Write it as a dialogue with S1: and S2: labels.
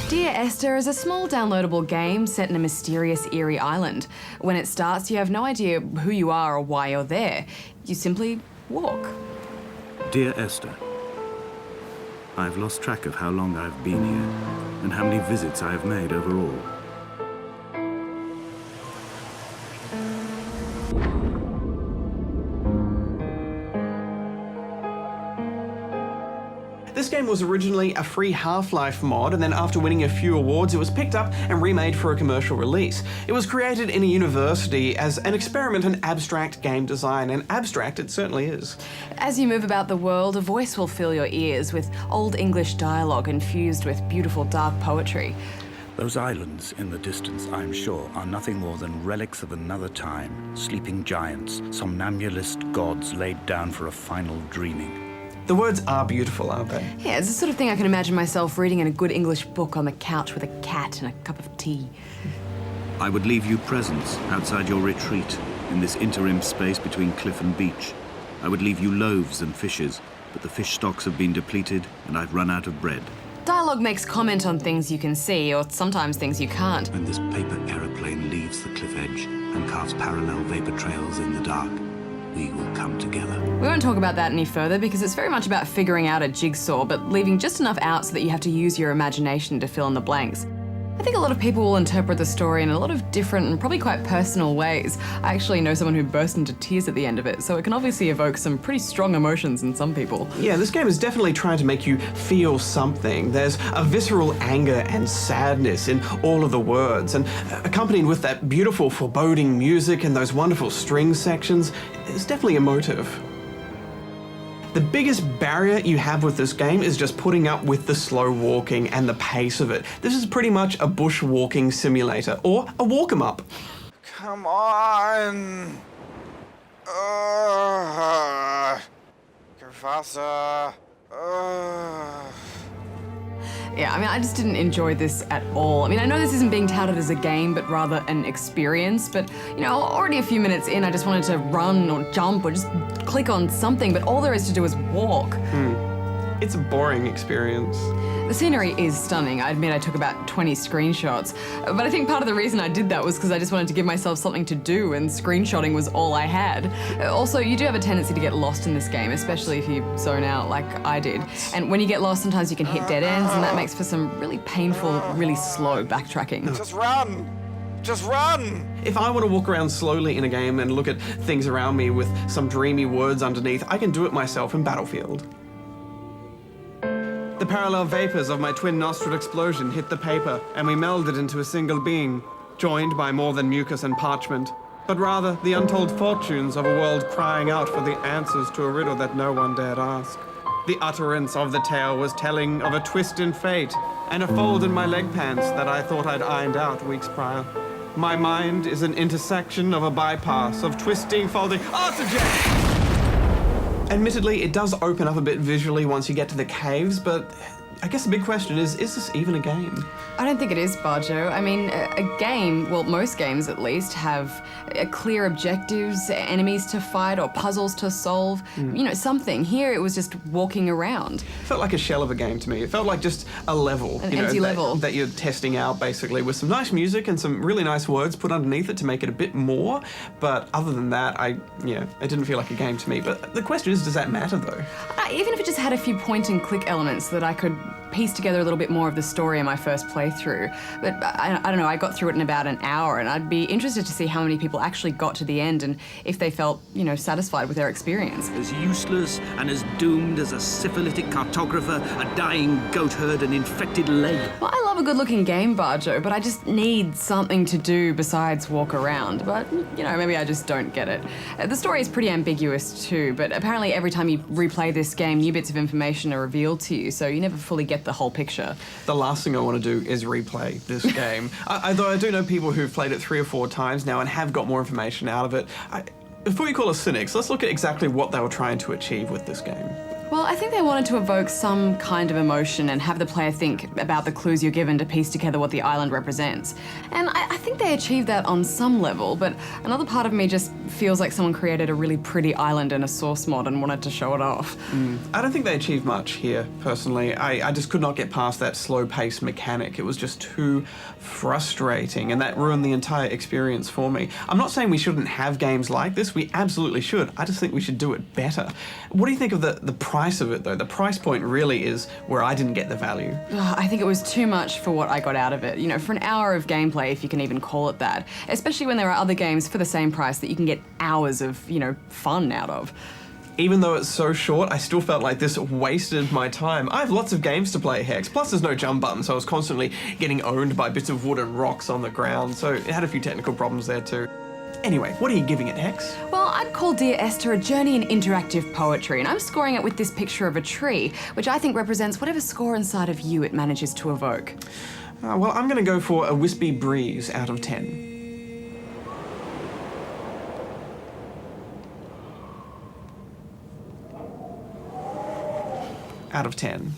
S1: Dear Esther is a small downloadable game set in a mysterious, eerie island. When it starts, you have no idea who you are or why you're there. You simply walk.
S2: Dear Esther, I've lost track of how long I've been here and how many visits I have made overall.
S3: This game was originally a free Half-Life mod, and then after winning a few awards, it was picked up and remade for a commercial release. It was created in a university as an experiment in abstract game design, and abstract it certainly is.
S1: As you move about the world, a voice will fill your ears with Old English dialogue infused with beautiful dark poetry.
S2: Those islands in the distance, I'm sure, are nothing more than relics of another time, sleeping giants, somnambulist gods laid down for a final dreaming.
S3: The words are beautiful, aren't they?
S1: Yeah, it's the sort of thing I can imagine myself reading in a good English book on the couch with a cat and a cup of tea.
S2: I would leave you presents outside your retreat in this interim space between cliff and beach. I would leave you loaves and fishes, but the fish stocks have been depleted and I've run out of bread.
S1: Dialogue makes comment on things you can see, or sometimes things you can't.
S2: When this paper aeroplane leaves the cliff edge and casts parallel vapor trails in the dark, we will come together.
S1: We won't talk about that any further because it's very much about figuring out a jigsaw, but leaving just enough out so that you have to use your imagination to fill in the blanks. I think a lot of people will interpret the story in a lot of different and probably quite personal ways. I actually know someone who burst into tears at the end of it, so it can obviously evoke some pretty strong emotions in some people.
S3: Yeah, this game is definitely trying to make you feel something. There's a visceral anger and sadness in all of the words, and accompanied with that beautiful foreboding music and those wonderful string sections, it's definitely emotive. The biggest barrier you have with this game is just putting up with the slow walking and the pace of it. This is pretty much a bushwalking simulator, or a walk 'em up.
S4: Come on! Gefasser!
S1: Yeah, I mean, I just didn't enjoy this at all. I mean, I know this isn't being touted as a game, but rather an experience, but, you know, already a few minutes in, I just wanted to run or jump or just click on something, but all there is to do is walk.
S3: It's a boring experience.
S1: The scenery is stunning. I admit I took about 20 screenshots, but I think part of the reason I did that was because I just wanted to give myself something to do, and screenshotting was all I had. Also, you do have a tendency to get lost in this game, especially if you zone out like I did. And when you get lost, sometimes you can hit dead ends, and that makes for some really painful, really slow backtracking.
S4: Just run! Just run!
S3: If I want to walk around slowly in a game and look at things around me with some dreamy words underneath, I can do it myself in Battlefield. The parallel vapors of my twin-nostril explosion hit the paper, and we melded into a single being, joined by more than mucus and parchment, but rather the untold fortunes of a world crying out for the answers to a riddle that no one dared ask. The utterance of the tale was telling of a twist in fate, and a fold in my leg pants that I thought I'd ironed out weeks prior. My mind is an intersection of a bypass of twisting, folding, artifact! Admittedly, it does open up a bit visually once you get to the caves, but I guess the big question is this even a game?
S1: I don't think it is, Barjo. I mean, a game, well, most games at least, have clear objectives, enemies to fight or puzzles to solve, you know, something. Here it was just walking around.
S3: It felt like a shell of a game to me. It felt like just a level.
S1: An empty level.
S3: That you're testing out, basically, with some nice music and some really nice words put underneath it to make it a bit more. But other than that, it didn't feel like a game to me. But the question is, does that matter, though?
S1: Even if it just had a few point-and-click elements so that I could piece together a little bit more of the story in my first playthrough. But I don't know, I got through it in about an hour, and I'd be interested to see how many people actually got to the end and if they felt, you know, satisfied with their experience.
S2: As useless and as doomed as a syphilitic cartographer, a dying goat herd, an infected leg.
S1: Well, I love a good-looking game, Barjo, but I just need something to do besides walk around. But, you know, maybe I just don't get it. The story is pretty ambiguous too, but apparently every time you replay this game, new bits of information are revealed to you, so you never fully get the whole picture.
S3: The last thing I want to do is replay this game. Though I do know people who've played it 3 or 4 times now and have got more information out of it. Before you call us cynics, let's look at exactly what they were trying to achieve with this game.
S1: Well, I think they wanted to evoke some kind of emotion and have the player think about the clues you're given to piece together what the island represents. And I think they achieved that on some level, but another part of me just feels like someone created a really pretty island in a source mod and wanted to show it off.
S3: I don't think they achieved much here, personally. I just could not get past that slow-paced mechanic. It was just too frustrating, and that ruined the entire experience for me. I'm not saying we shouldn't have games like this. We absolutely should. I just think we should do it better. What do you think of the price of it, though? The price point really is where I didn't get the value.
S1: I think it was too much for what I got out of it. You know, for an hour of gameplay, if you can even call it that. Especially when there are other games for the same price that you can get hours of, you know, fun out of.
S3: Even though it's so short, I still felt like this wasted my time. I have lots of games to play, Hex, plus there's no jump button, so I was constantly getting owned by bits of wood and rocks on the ground, so it had a few technical problems there too. Anyway, what are you giving it, Hex?
S1: Well, I'd call Dear Esther a journey in interactive poetry, and I'm scoring it with this picture of a tree, which I think represents whatever score inside of you it manages to evoke.
S3: Well, I'm going to go for a wispy breeze out of 10. Out of 10.